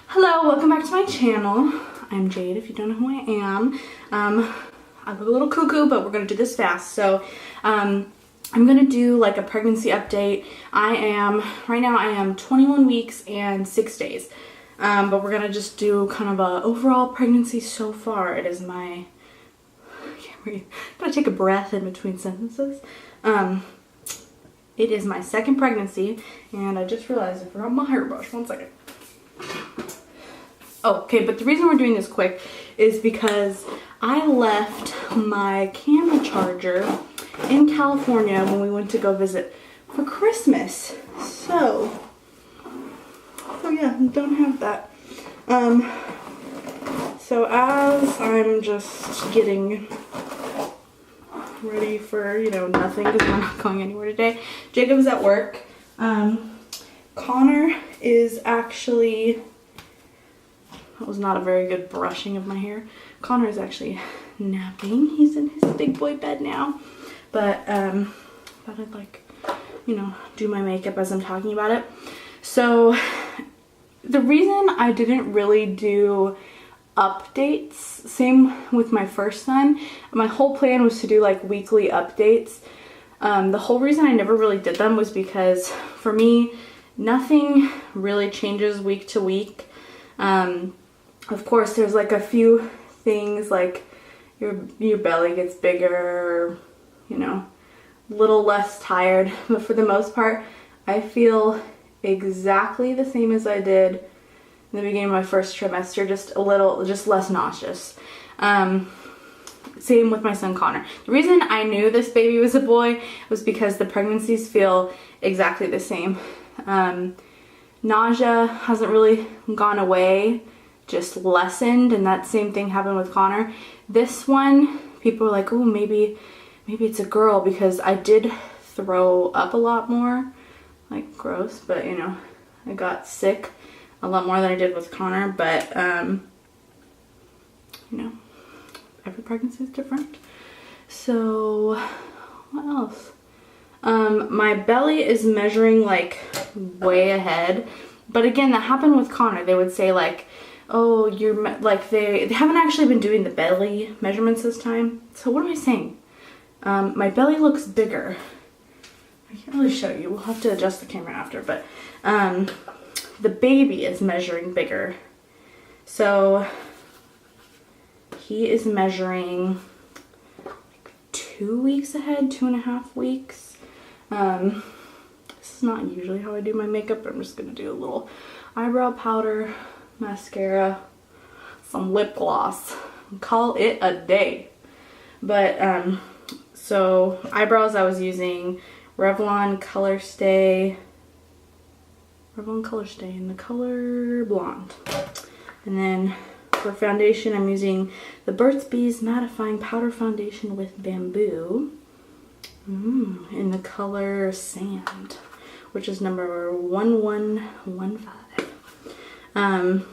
Hello, welcome back to my channel. I'm Jade, if you don't know who I am. I look a little cuckoo, but we're gonna do this fast. So, I'm gonna do like a pregnancy update. Right now I am 21 weeks and 6 days. But we're gonna just do kind of a overall pregnancy so far. It is my, I can't breathe. I'm gonna take a breath in between sentences. It is my second pregnancy, and I just realized I forgot my hairbrush. 1 second. Okay, but the reason we're doing this quick is because I left my camera charger in California when we went to go visit for Christmas. So yeah, don't have that. So as I'm just getting ready for, nothing because we're not going anywhere today. Jacob's at work. Connor is actually... That was not a very good brushing of my hair. Connor is actually napping. He's in his big boy bed now. But thought I'd do my makeup as I'm talking about it. So the reason I didn't really do updates, same with my first son. My whole plan was to do like weekly updates. The whole reason I never really did them was because for me, nothing really changes week to week. Of course, there's like a few things like your belly gets bigger, a little less tired. But for the most part, I feel exactly the same as I did in the beginning of my first trimester, just less nauseous. Same with my son Connor. The reason I knew this baby was a boy was because the pregnancies feel exactly the same. Nausea hasn't really gone away, just lessened, and that same thing happened with Connor. This one, people are like, oh, maybe it's a girl, because I did throw up a lot more, like gross, but I got sick a lot more than I did with Connor, but every pregnancy is different. So what else? My belly is measuring like way ahead, but again, that happened with Connor. They would say like, oh, you're like, they haven't actually been doing the belly measurements this time. So what am I saying? My belly looks bigger. I can't really show you. We'll have to adjust the camera after, but the baby is measuring bigger. So he is measuring like 2 weeks ahead, 2.5 weeks. This is not usually how I do my makeup, but I'm just gonna do a little eyebrow powder, mascara, some lip gloss, and call it a day. But so eyebrows, I was using Revlon Color Stay in the color Blonde. And then for foundation, I'm using the Burt's Bees Mattifying Powder Foundation with Bamboo in the color Sand, which is number 1115.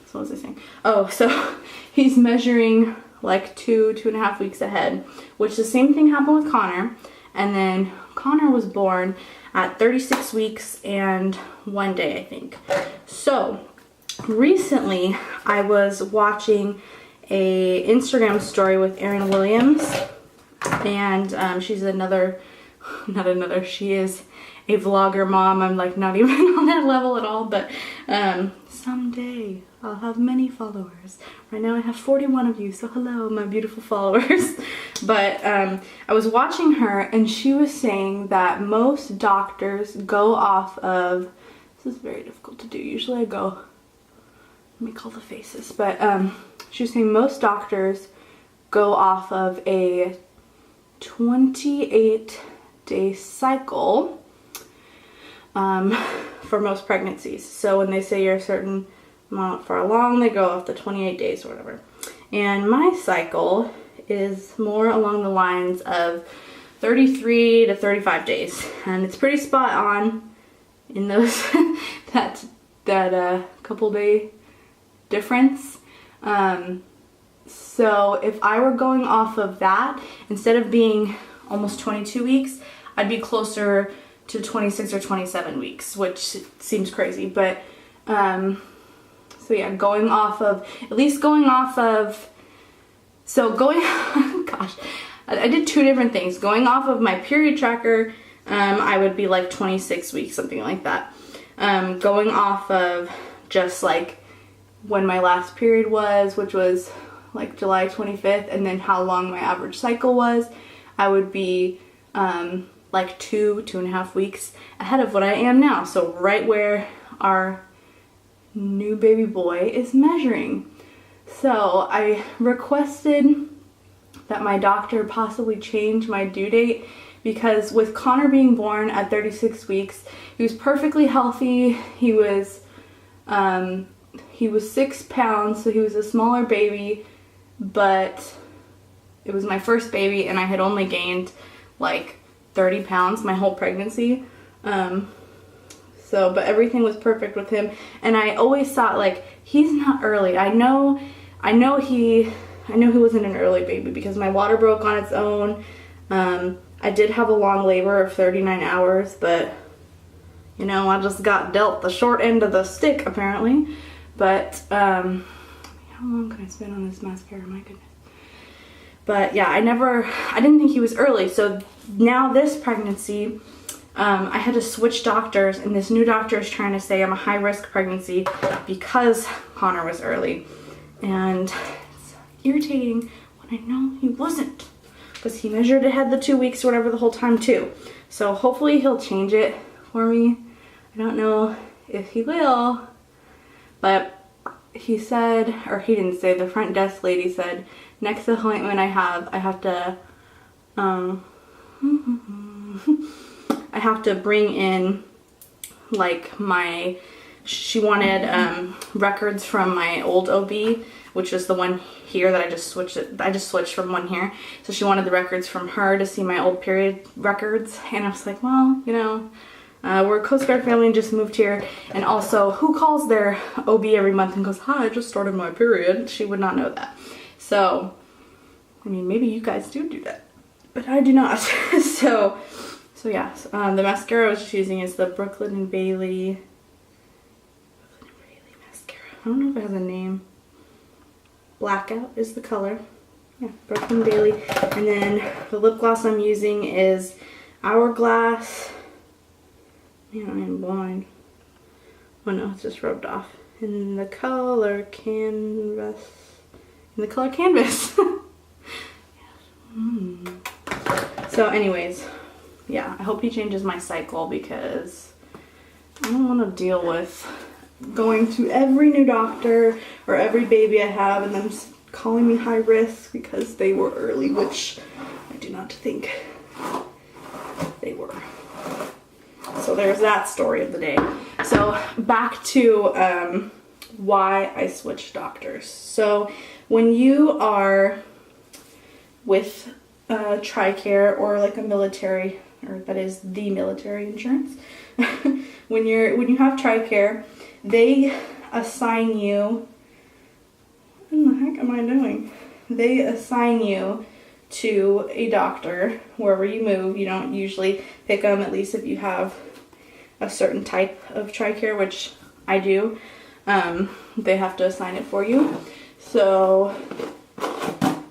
So what was I saying? Oh, so he's measuring like 2.5 weeks ahead, which the same thing happened with Connor. And then Connor was born at 36 weeks and 1 day, I think. So recently I was watching a Instagram story with Erin Williams, and she's she is a vlogger mom. I'm like not even on that level at all, but someday I'll have many followers. Right now I have 41 of you, so hello my beautiful followers. But I was watching her, and she was saying that most doctors go off of, this is very difficult to do, usually I go, let me call the faces, but she was saying most doctors go off of a 28-day cycle for most pregnancies. So when they say you're a certain amount far along, they go off the 28 days or whatever. And my cycle is more along the lines of 33 to 35 days, and it's pretty spot on in those that couple day difference. So if I were going off of that, instead of being almost 22 weeks, I'd be closer to 26 or 27 weeks, which seems crazy, but So yeah, going off of, gosh, I did 2 different things. Going off of my period tracker, I would be like 26 weeks, something like that. Going off of just like when my last period was, which was like July 25th, and then how long my average cycle was, I would be like 2.5 weeks ahead of what I am now. So right where our new baby boy is measuring. So I requested that my doctor possibly change my due date, because with Connor being born at 36 weeks, he was perfectly healthy. He was 6 pounds, so he was a smaller baby, but it was my first baby and I had only gained like 30 pounds my whole pregnancy. But everything was perfect with him, and I always thought, like, he's not early. I know he wasn't an early baby because my water broke on its own. I did have a long labor of 39 hours, but you know, I just got dealt the short end of the stick apparently. But how long can I spend on this mascara? My goodness. But yeah, I didn't think he was early. So now this pregnancy, I had to switch doctors, and this new doctor is trying to say I'm a high-risk pregnancy because Connor was early. And it's irritating when I know he wasn't, because he measured ahead the 2 weeks or whatever the whole time too. So hopefully he'll change it for me. I don't know if he will, but he said, or he didn't say, the front desk lady said, next appointment I have to I have to bring in like she wanted records from my old OB, which is the one here that I just switched from one here. So she wanted the records from her to see my old period records, and I was like, well, you know, we're a Coast Guard family and just moved here, and also, who calls their OB every month and goes, hi, I just started my period? She would not know that. So I mean, maybe you guys do that, but I do not. So yeah, the mascara I was just using is the Brooklyn & Bailey mascara. I don't know if it has a name. Blackout is the color. Yeah, Brooklyn & Bailey. And then the lip gloss I'm using is Hourglass. Man, I am blind. Oh no, it's just rubbed off. In the color Canvas. So anyways, yeah, I hope he changes my cycle, because I don't want to deal with going to every new doctor or every baby I have and them calling me high risk because they were early, which I do not think they were. So there's that story of the day. So back to why I switched doctors. So when you are with TRICARE or like a military, or that is the military insurance, when you have TRICARE, they assign you, what in the heck am I doing? They assign you to a doctor wherever you move. You don't usually pick them, at least if you have a certain type of TRICARE, which I do. They have to assign it for you. So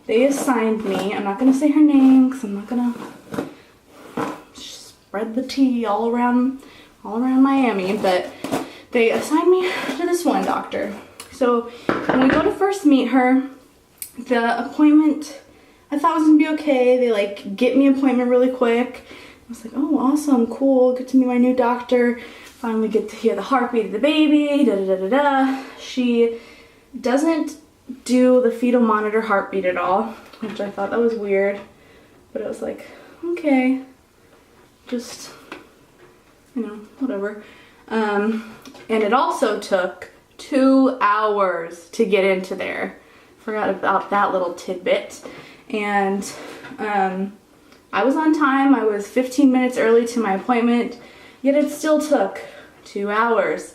they assigned me, I'm not going to say her name because I'm not going to spread the tea all around Miami, but they assigned me to this one doctor. So when we go to first meet her, the appointment I thought was going to be okay. They like get me an appointment really quick. I was like, oh, awesome, cool, get to meet my new doctor. Finally get to hear the heartbeat of the baby, da-da-da-da-da. She doesn't do the fetal monitor heartbeat at all, which I thought that was weird. But I was like, okay, just, you know, whatever. And it also took 2 hours to get into there. Forgot about that little tidbit. And I was on time. I was 15 minutes early to my appointment, yet it still took 2 hours.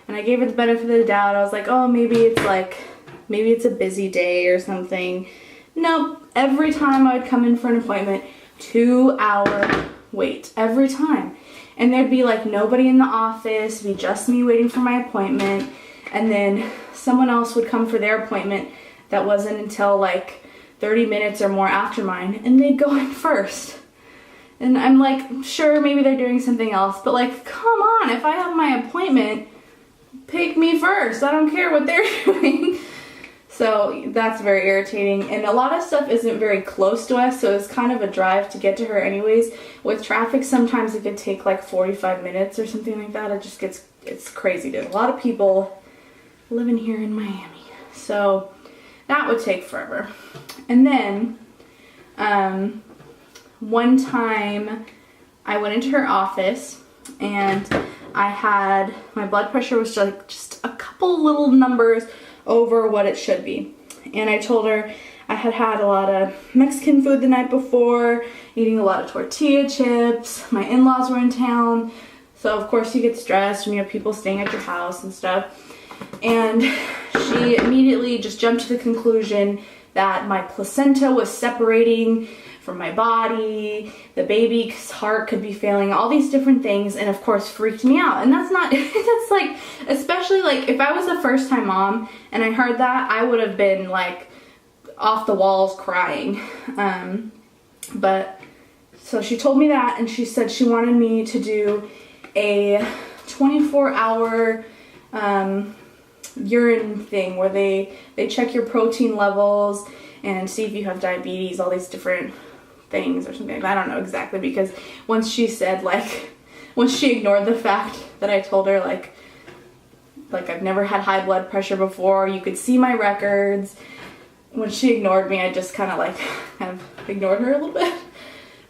And I gave her the benefit of the doubt. I was like, oh, maybe it's a busy day or something. Nope. Every time I would come in for an appointment, 2 hour wait. Every time. and there'd be like nobody in the office, be just me waiting for my appointment, and then someone else would come for their appointment that wasn't until like 30 minutes or more after mine, and they'd go in first. And I'm like, sure, maybe they're doing something else, but like, come on, if I have my appointment, pick me first. I don't care what they're doing. So that's very irritating, and a lot of stuff isn't very close to us, so it's kind of a drive to get to her anyways. With traffic, sometimes it could take like 45 minutes or something like that. It just gets, it's crazy. There's a lot of people living here in Miami, so that would take forever. And then one time I went into her office and I had, my blood pressure was just a couple little numbers over what it should be. And I told her I had had a lot of Mexican food the night before, eating a lot of tortilla chips. My in-laws were in town, so of course you get stressed when you have people staying at your house and stuff. And she immediately just jumped to the conclusion that my placenta was separating from my body, the baby's heart could be failing, all these different things, and of course freaked me out. And that's not, that's like, especially like if I was a first time mom and I heard that, I would have been like off the walls crying. But so she told me that, and she said she wanted me to do a 24-hour urine thing where they check your protein levels and see if you have diabetes, all these different things or something. I don't know exactly, because once she said, like, once she ignored the fact that I told her like I've never had high blood pressure before, you could see my records. When she ignored me, I just kind of ignored her a little bit.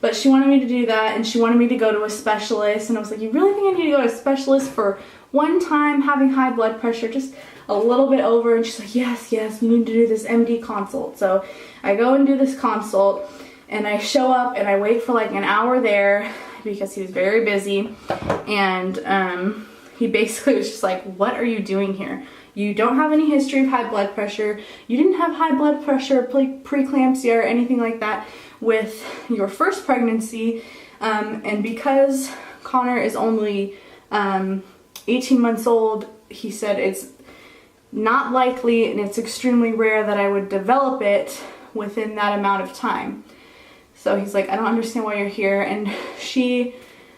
But she wanted me to do that, and she wanted me to go to a specialist, and I was like, you really think I need to go to a specialist for one time having high blood pressure, just a little bit over? And she's like, yes, you need to do this MD consult. So I go and do this consult, and I show up and I wait for like an hour there because he was very busy, and he basically was just like, what are you doing here? You don't have any history of high blood pressure. You didn't have high blood pressure, preeclampsia, or anything like that with your first pregnancy. And because Connor is only 18 months old, he said it's not likely and it's extremely rare that I would develop it within that amount of time. So he's like, I don't understand why you're here. And she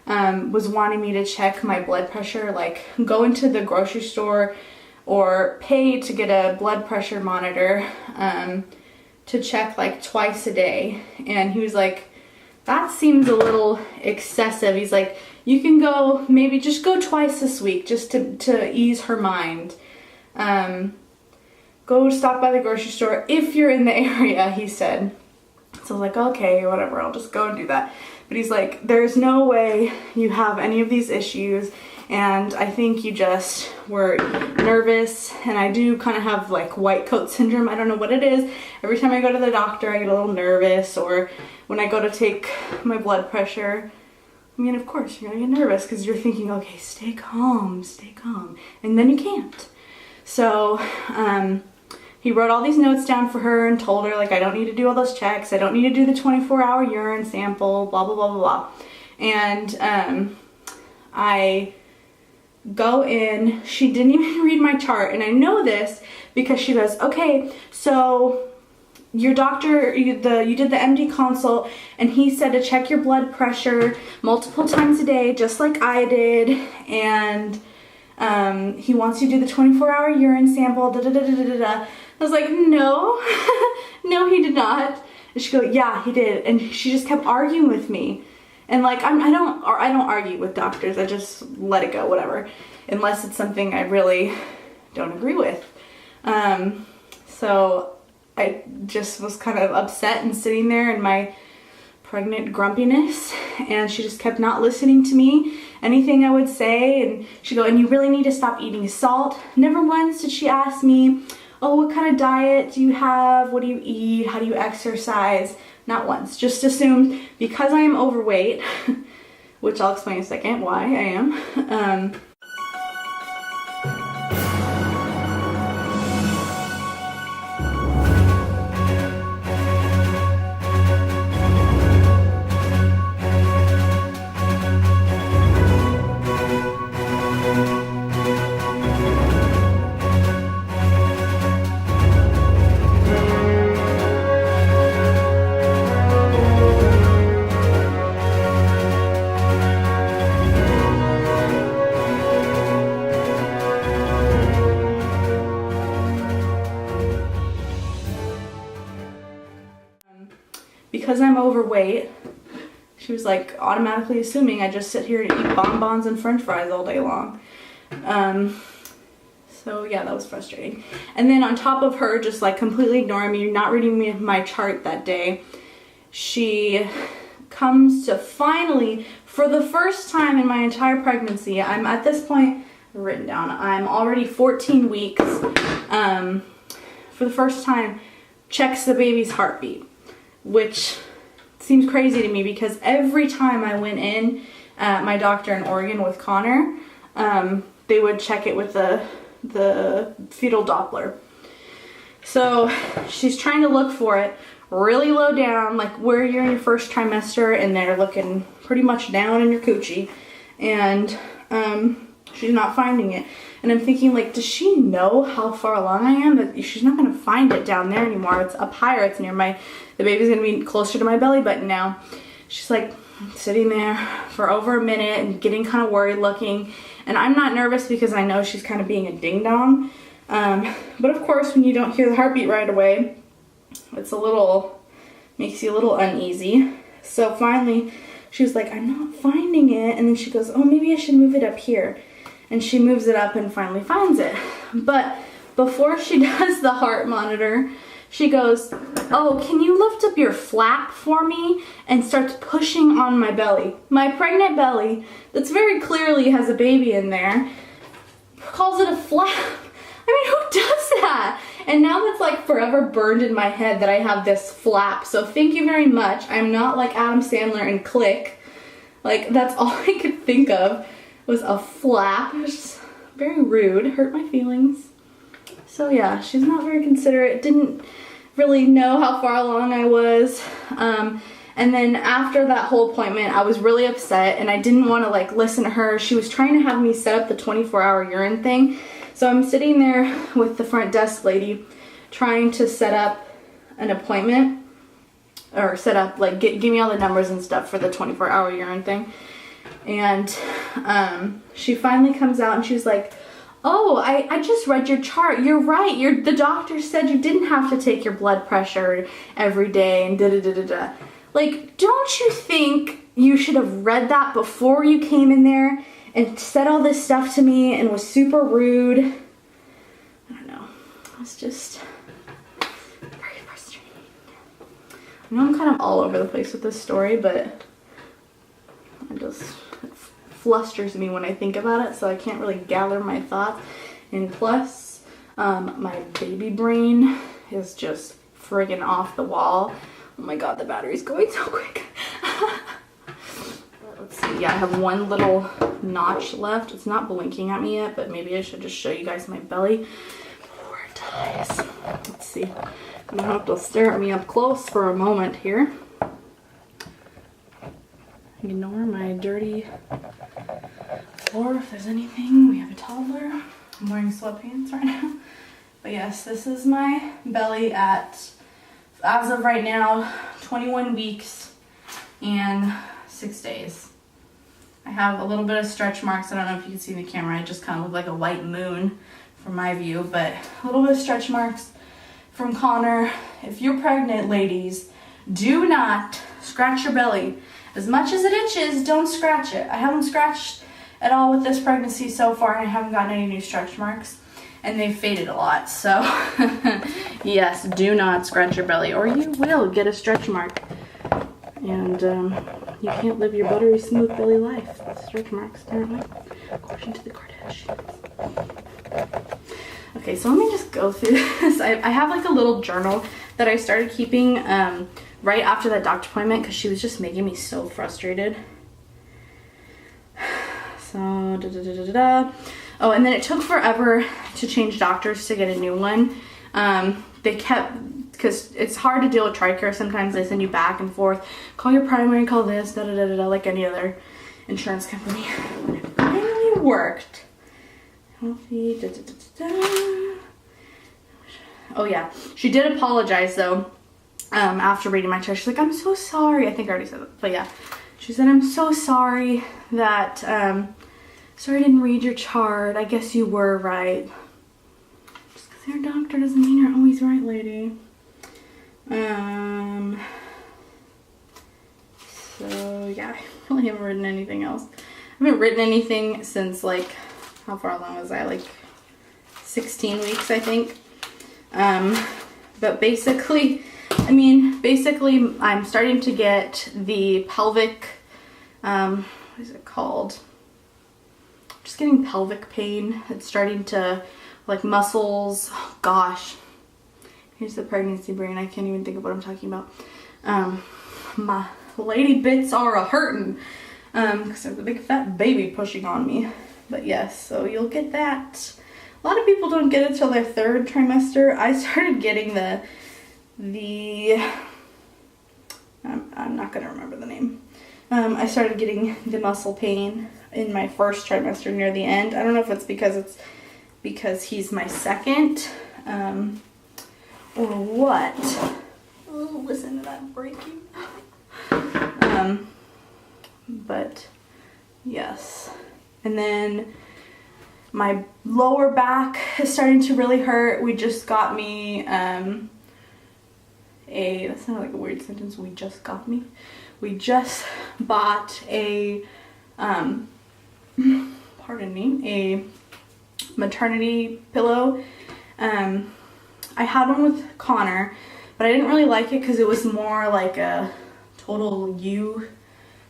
was wanting me to check my blood pressure, like go into the grocery store or pay to get a blood pressure monitor to check like twice a day. And he was like, that seems a little excessive. He's like, you can go, maybe just go twice this week just to ease her mind. Go stop by the grocery store if you're in the area, he said. So I was like, okay, whatever, I'll just go and do that. But he's like, there's no way you have any of these issues, and I think you just were nervous. And I do kind of have like white coat syndrome. I don't know what it is. Every time I go to the doctor, I get a little nervous, or when I go to take my blood pressure, I mean, of course, you're gonna get nervous because you're thinking, okay, stay calm, and then you can't. So, he wrote all these notes down for her and told her, like, I don't need to do all those checks. I don't need to do the 24-hour urine sample, blah, blah, blah, blah, blah. And I go in. She didn't even read my chart. And I know this because she goes, okay, so your doctor, you did the MD consult, and he said to check your blood pressure multiple times a day, just like I did. And he wants you to do the 24-hour urine sample, da-da-da-da-da-da. I was like, no, no, he did not. And she go, yeah, he did. And she just kept arguing with me. And like, I don't argue with doctors. I just let it go, whatever, unless it's something I really don't agree with. So I just was kind of upset and sitting there in my pregnant grumpiness, and she just kept not listening to me, anything I would say. And she'd go, and you really need to stop eating salt. Never once did she ask me, oh, what kind of diet do you have? What do you eat? How do you exercise? Not once. Just assumed because I am overweight, which I'll explain in a second why I am. because I'm overweight, she was like automatically assuming I just sit here and eat bonbons and french fries all day long. So yeah, that was frustrating. And then on top of her just like completely ignoring me, not reading me my chart that day, she comes to finally, for the first time in my entire pregnancy, I'm at this point, written down, I'm already 14 weeks, for the first time, checks the baby's heartbeat, which seems crazy to me because every time I went in at my doctor in Oregon with Connor, they would check it with the fetal Doppler. So she's trying to look for it really low down, like where you're in your first trimester, and they're looking pretty much down in your coochie, and she's not finding it. And I'm thinking, like, does she know how far along I am? That she's not gonna find it down there anymore. It's up higher. It's near the baby's gonna be closer to my belly button now. She's like sitting there for over a minute and getting kind of worried looking. And I'm not nervous because I know she's kind of being a ding dong. But of course, when you don't hear the heartbeat right away, it's makes you a little uneasy. So finally, she was like, I'm not finding it. And then she goes, oh, maybe I should move it up here. And she moves it up and finally finds it. But before she does the heart monitor, she goes, oh, can you lift up your flap for me? And starts pushing on my belly. My pregnant belly, that's very clearly has a baby in there, calls it a flap. I mean, who does that? And now that's like forever burned in my head that I have this flap. So thank you very much. I'm not like Adam Sandler and Click. Like, that's all I could think of was a flap. It was just very rude, hurt my feelings. So yeah, she's not very considerate, didn't really know how far along I was. And then after that whole appointment, I was really upset and I didn't want to like listen to her. She was trying to have me set up the 24-hour urine thing. So I'm sitting there with the front desk lady trying to set up an appointment, or set up, like, give me all the numbers and stuff for the 24-hour urine thing. And she finally comes out and she's like, oh, I just read your chart. You're right. The doctor said you didn't have to take your blood pressure every day and da-da-da-da-da. Like, don't you think you should have read that before you came in there and said all this stuff to me and was super rude? I don't know. It's just very frustrating. I know I'm kind of all over the place with this story, but it flusters me when I think about it, so I can't really gather my thoughts. And plus, my baby brain is just friggin' off the wall. Oh my god, the battery's going so quick. Let's see, yeah, I have one little notch left. It's not blinking at me yet, but maybe I should just show you guys my belly before it dies. Let's see. I'm gonna have to stare at me up close for a moment here. Ignore my dirty floor if there's anything. We have a toddler. I'm wearing sweatpants right now. But yes, this is my belly at, as of right now, 21 weeks and 6 days. I have a little bit of stretch marks. I don't know if you can see in the camera. I just kind of look like a white moon from my view, but a little bit of stretch marks from Connor. If you're pregnant, ladies, do not scratch your belly. As much as it itches, don't scratch it. I haven't scratched at all with this pregnancy so far, and I haven't gotten any new stretch marks, and they've faded a lot. So yes, do not scratch your belly or you will get a stretch mark. And you can't live your buttery smooth belly life with stretch marks, apparently, according to the Kardashians. Okay, so let me just go through this. I have like a little journal that I started keeping right after that doctor appointment because she was just making me so frustrated. So, oh, and then it took forever to change doctors to get a new one. They kept, because it's hard to deal with TRICARE. Sometimes they send you back and forth. Call your primary, call this, da-da-da-da-da, like any other insurance company. When it finally worked. Healthy, da-da-da-da-da. Oh, yeah. She did apologize, though, after reading my chart. She's like, I'm so sorry. I think I already said that. But, yeah. She said, I'm so sorry that, sorry I didn't read your chart. I guess you were right. Just because you're a doctor doesn't mean you're always right, lady. So yeah, I really haven't written anything else. I haven't written anything since like, how far along was I? Like 16 weeks, I think. But basically, I'm starting to get the pelvic, what is it called? Just getting pelvic pain. It's starting to, like, muscles, oh gosh. Here's the pregnancy brain. I can't even think of what I'm talking about. My lady bits are a-hurtin', because there's a big fat baby pushing on me. But yes, so you'll get that. A lot of people don't get it till their 3rd trimester. I started getting I'm not gonna remember the name. I started getting the muscle pain in my 1st trimester near the end. I don't know if it's because he's my 2nd, or what. Oh, listen to that breaking. But yes. And then my lower back is starting to really hurt. We just got me that sounded like a weird sentence. We just bought a pardon me, a maternity pillow. I had one with Connor, but I didn't really like it because it was more like a total U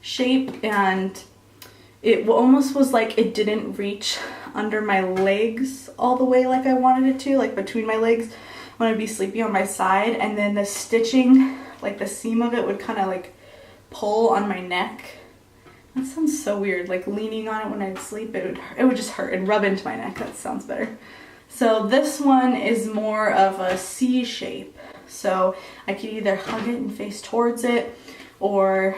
shape, and it almost was like it didn't reach under my legs all the way like I wanted it to, like between my legs when I'd be sleeping on my side, and then the stitching, like the seam of it would kind of like pull on my neck. That sounds so weird, like leaning on it when I'd sleep, it would just hurt and rub into my neck. That sounds better. So this one is more of a C shape, so I could either hug it and face towards it, or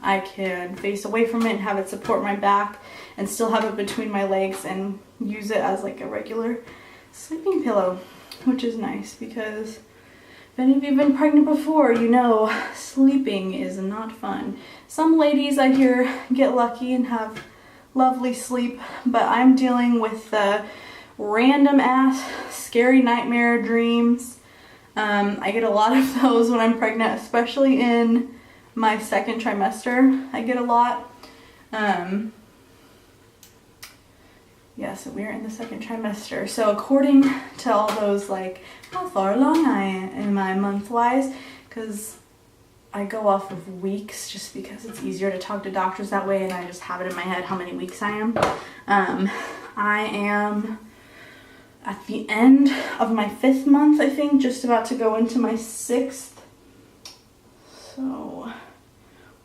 I can face away from it and have it support my back and still have it between my legs and use it as like a regular sleeping pillow, which is nice because if any of you have been pregnant before, you know sleeping is not fun. Some ladies I hear get lucky and have lovely sleep, but I'm dealing with the random ass scary nightmare dreams. I get a lot of those when I'm pregnant, especially in my 2nd trimester. I get a lot. Yeah, so we're in the 2nd trimester. So according to all those, like, how far along am I month-wise, because I go off of weeks just because it's easier to talk to doctors that way, and I just have it in my head how many weeks I am. I am at the end of my 5th month, I think, just about to go into my 6th. So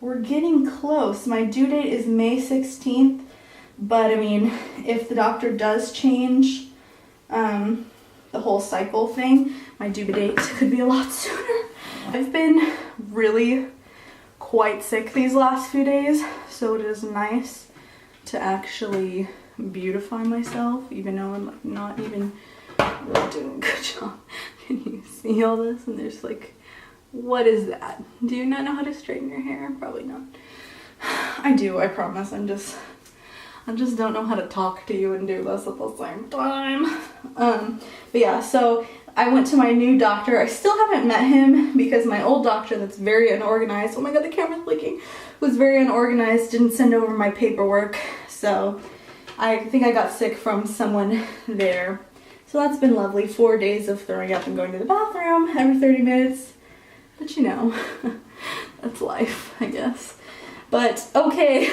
we're getting close. My due date is May 16th, but I mean, if the doctor does change the whole cycle thing, my due date could be a lot sooner. I've been really quite sick these last few days, so it is nice to actually beautify myself, even though I'm like not even really doing a good job. Can you see all this? And there's like, what is that? Do you not know how to straighten your hair? Probably not. I do, I promise. I just don't know how to talk to you and do this at the same time. But yeah, so I went to my new doctor. I still haven't met him because my old doctor that's very unorganized, oh my god, the camera's leaking, was very unorganized, didn't send over my paperwork. So I think I got sick from someone there. So that's been lovely. 4 days of throwing up and going to the bathroom every 30 minutes. But you know, that's life, I guess. But okay,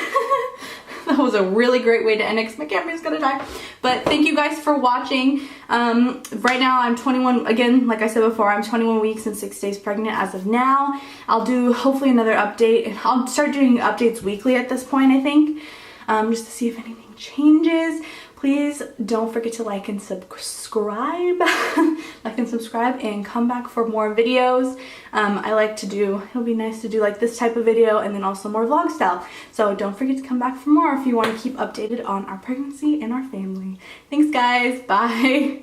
that was a really great way to end it because my camera's gonna die. But thank you guys for watching. Right now I'm 21, again, like I said before, I'm 21 weeks and 6 days pregnant as of now. I'll do hopefully another update, and I'll start doing updates weekly at this point, I think, just to see if anything changes. Please don't forget to like and subscribe. Like and subscribe and come back for more videos. I like to do, it'll be nice to do like this type of video and then also more vlog style. So don't forget to come back for more if you want to keep updated on our pregnancy and our family. Thanks guys, bye.